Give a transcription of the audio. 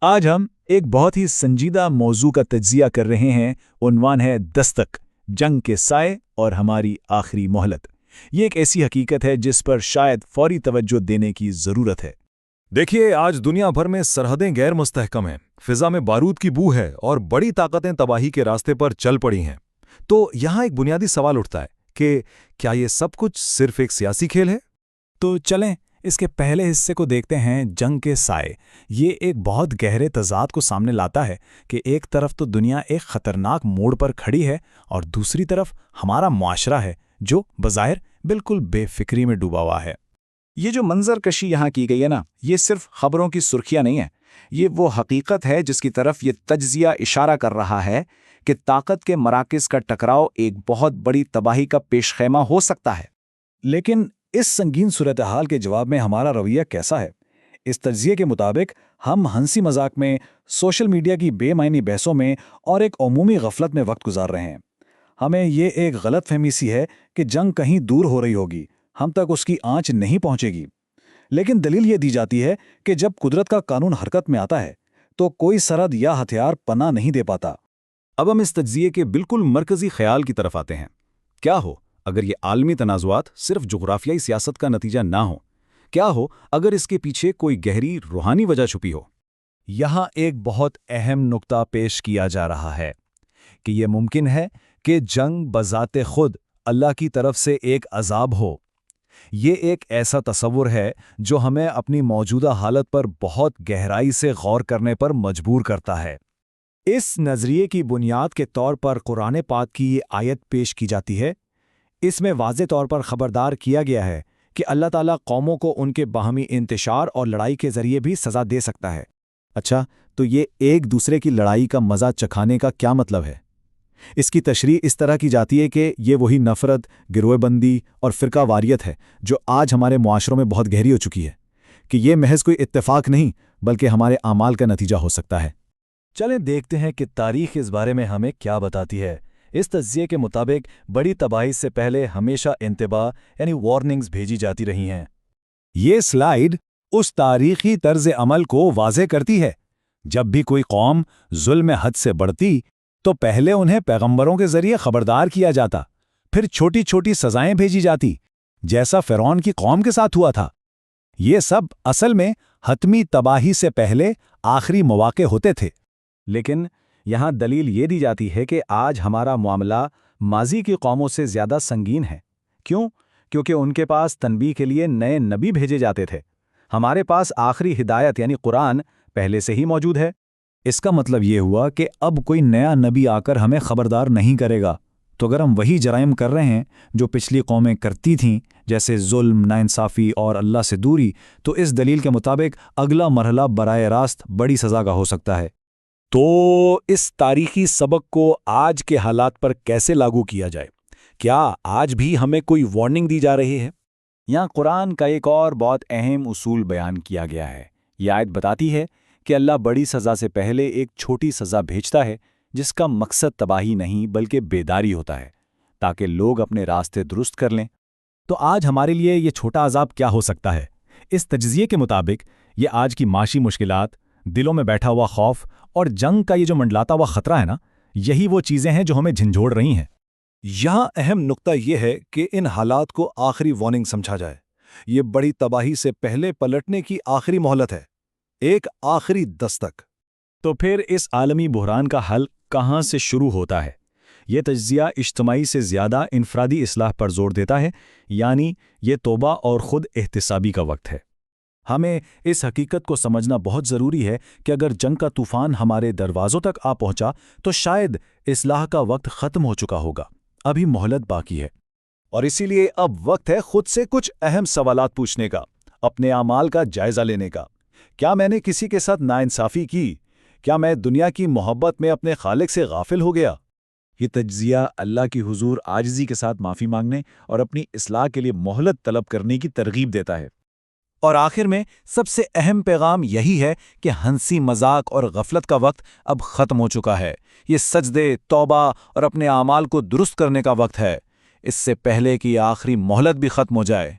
آج ہم ایک بہت ہی سنجیدہ موضوع کا تجزیہ کر رہے ہیں۔ عنوان ہے دستک، جنگ کے سائے اور ہماری آخری مہلت۔ یہ ایک ایسی حقیقت ہے جس پر شاید فوری توجہ دینے کی ضرورت ہے۔ دیکھیے، آج دنیا بھر میں سرحدیں غیر مستحکم ہیں، فضا میں بارود کی بو ہے اور بڑی طاقتیں تباہی کے راستے پر چل پڑی ہیں۔ تو یہاں ایک بنیادی سوال اٹھتا ہے کہ کیا یہ سب کچھ صرف ایک سیاسی کھیل ہے؟ تو چلیں اس کے پہلے حصے کو دیکھتے ہیں، جنگ کے سائے۔ یہ ایک بہت گہرے تضاد کو سامنے لاتا ہے کہ ایک طرف تو دنیا ایک خطرناک موڑ پر کھڑی ہے اور دوسری طرف ہمارا معاشرہ ہے جو بظاہر بالکل بے فکری میں ڈوبا ہوا ہے۔ یہ جو منظر کشی یہاں کی گئی ہے نا، یہ صرف خبروں کی سرخیاں نہیں ہے، یہ وہ حقیقت ہے جس کی طرف یہ تجزیہ اشارہ کر رہا ہے کہ طاقت کے مراکز کا ٹکراؤ ایک بہت بڑی تباہی کا پیش خیمہ ہو سکتا ہے۔ لیکن اس سنگین صورتحال کے جواب میں ہمارا رویہ کیسا ہے؟ اس تجزیے کے مطابق ہم ہنسی مذاق میں، سوشل میڈیا کی بے معنی بحثوں میں اور ایک عمومی غفلت میں وقت گزار رہے ہیں۔ ہمیں یہ ایک غلط فہمی سی ہے کہ جنگ کہیں دور ہو رہی ہوگی، ہم تک اس کی آنچ نہیں پہنچے گی۔ لیکن دلیل یہ دی جاتی ہے کہ جب قدرت کا قانون حرکت میں آتا ہے تو کوئی سرحد یا ہتھیار پناہ نہیں دے پاتا۔ اب ہم اس تجزیے کے بالکل مرکزی خیال کی طرف آتے ہیں۔ کیا ہو اگر یہ عالمی تنازعات صرف جغرافیائی سیاست کا نتیجہ نہ ہو؟ کیا ہو اگر اس کے پیچھے کوئی گہری روحانی وجہ چھپی ہو؟ یہاں ایک بہت اہم نقطہ پیش کیا جا رہا ہے کہ یہ ممکن ہے کہ جنگ بذات خود اللہ کی طرف سے ایک عذاب ہو۔ یہ ایک ایسا تصور ہے جو ہمیں اپنی موجودہ حالت پر بہت گہرائی سے غور کرنے پر مجبور کرتا ہے۔ اس نظریے کی بنیاد کے طور پر قرآن پاک کی یہ آیت پیش کی جاتی ہے۔ اس میں واضح طور پر خبردار کیا گیا ہے کہ اللہ تعالیٰ قوموں کو ان کے باہمی انتشار اور لڑائی کے ذریعے بھی سزا دے سکتا ہے۔ اچھا، تو یہ ایک دوسرے کی لڑائی کا مزہ چکھانے کا کیا مطلب ہے؟ اس کی تشریح اس طرح کی جاتی ہے کہ یہ وہی نفرت، گروہ بندی اور فرقہ واریت ہے جو آج ہمارے معاشروں میں بہت گہری ہو چکی ہے، کہ یہ محض کوئی اتفاق نہیں بلکہ ہمارے اعمال کا نتیجہ ہو سکتا ہے۔ چلیں دیکھتے ہیں کہ تاریخ اس بارے میں ہمیں کیا بتاتی ہے۔ اس تجزیے کے مطابق بڑی تباہی سے پہلے ہمیشہ انتباہ یعنی وارننگز بھیجی جاتی رہی ہیں۔ یہ سلائیڈ اس تاریخی طرز عمل کو واضح کرتی ہے۔ جب بھی کوئی قوم ظلم حد سے بڑھتی تو پہلے انہیں پیغمبروں کے ذریعے خبردار کیا جاتا، پھر چھوٹی چھوٹی سزائیں بھیجی جاتی، جیسا فرعون کی قوم کے ساتھ ہوا تھا۔ یہ سب اصل میں حتمی تباہی سے پہلے آخری مواقع ہوتے تھے۔ لیکن یہاں دلیل یہ دی جاتی ہے کہ آج ہمارا معاملہ ماضی کی قوموں سے زیادہ سنگین ہے۔ کیوں؟ کیونکہ ان کے پاس تنبیہ کے لیے نئے نبی بھیجے جاتے تھے۔ ہمارے پاس آخری ہدایت یعنی قرآن پہلے سے ہی موجود ہے۔ اس کا مطلب یہ ہوا کہ اب کوئی نیا نبی آ کر ہمیں خبردار نہیں کرے گا۔ تو اگر ہم وہی جرائم کر رہے ہیں جو پچھلی قومیں کرتی تھیں، جیسے ظلم، ناانصافی اور اللہ سے دوری، تو اس دلیل کے مطابق اگلا مرحلہ براہ راست بڑی سزا کا ہو سکتا ہے۔ تو اس تاریخی سبق کو آج کے حالات پر کیسے لاگو کیا جائے؟ کیا آج بھی ہمیں کوئی وارننگ دی جا رہی ہے؟ یہاں قرآن کا ایک اور بہت اہم اصول بیان کیا گیا ہے۔ یہ آیت بتاتی ہے کہ اللہ بڑی سزا سے پہلے ایک چھوٹی سزا بھیجتا ہے جس کا مقصد تباہی نہیں بلکہ بیداری ہوتا ہے، تاکہ لوگ اپنے راستے درست کر لیں۔ تو آج ہمارے لیے یہ چھوٹا عذاب کیا ہو سکتا ہے؟ اس تجزیے کے مطابق یہ آج کی معاشی مشکلات، دلوں میں بیٹھا ہوا خوف اور جنگ کا یہ جو منڈلاتا ہوا خطرہ ہے نا، یہی وہ چیزیں ہیں جو ہمیں جھنجھوڑ رہی ہیں۔ یہاں اہم نقطہ یہ ہے کہ ان حالات کو آخری وارننگ سمجھا جائے۔ یہ بڑی تباہی سے پہلے پلٹنے کی آخری مہلت ہے، ایک آخری دستک۔ تو پھر اس عالمی بحران کا حل کہاں سے شروع ہوتا ہے؟ یہ تجزیہ اجتماعی سے زیادہ انفرادی اصلاح پر زور دیتا ہے، یعنی یہ توبہ اور خود احتسابی کا وقت ہے۔ ہمیں اس حقیقت کو سمجھنا بہت ضروری ہے کہ اگر جنگ کا طوفان ہمارے دروازوں تک آ پہنچا تو شاید اصلاح کا وقت ختم ہو چکا ہوگا، ابھی مہلت باقی ہے۔ اور اسی لیے اب وقت ہے خود سے کچھ اہم سوالات پوچھنے کا، اپنے اعمال کا جائزہ لینے کا۔ کیا میں نے کسی کے ساتھ ناانصافی کی؟ کیا میں دنیا کی محبت میں اپنے خالق سے غافل ہو گیا؟ یہ تجزیہ اللہ کی حضور عاجزی کے ساتھ معافی مانگنے اور اپنی اصلاح کے لیے مہلت طلب کرنے کی ترغیب دیتا ہے۔ اور آخر میں سب سے اہم پیغام یہی ہے کہ ہنسی مذاق اور غفلت کا وقت اب ختم ہو چکا ہے۔ یہ سجدے، توبہ اور اپنے اعمال کو درست کرنے کا وقت ہے، اس سے پہلے کہ آخری مہلت بھی ختم ہو جائے۔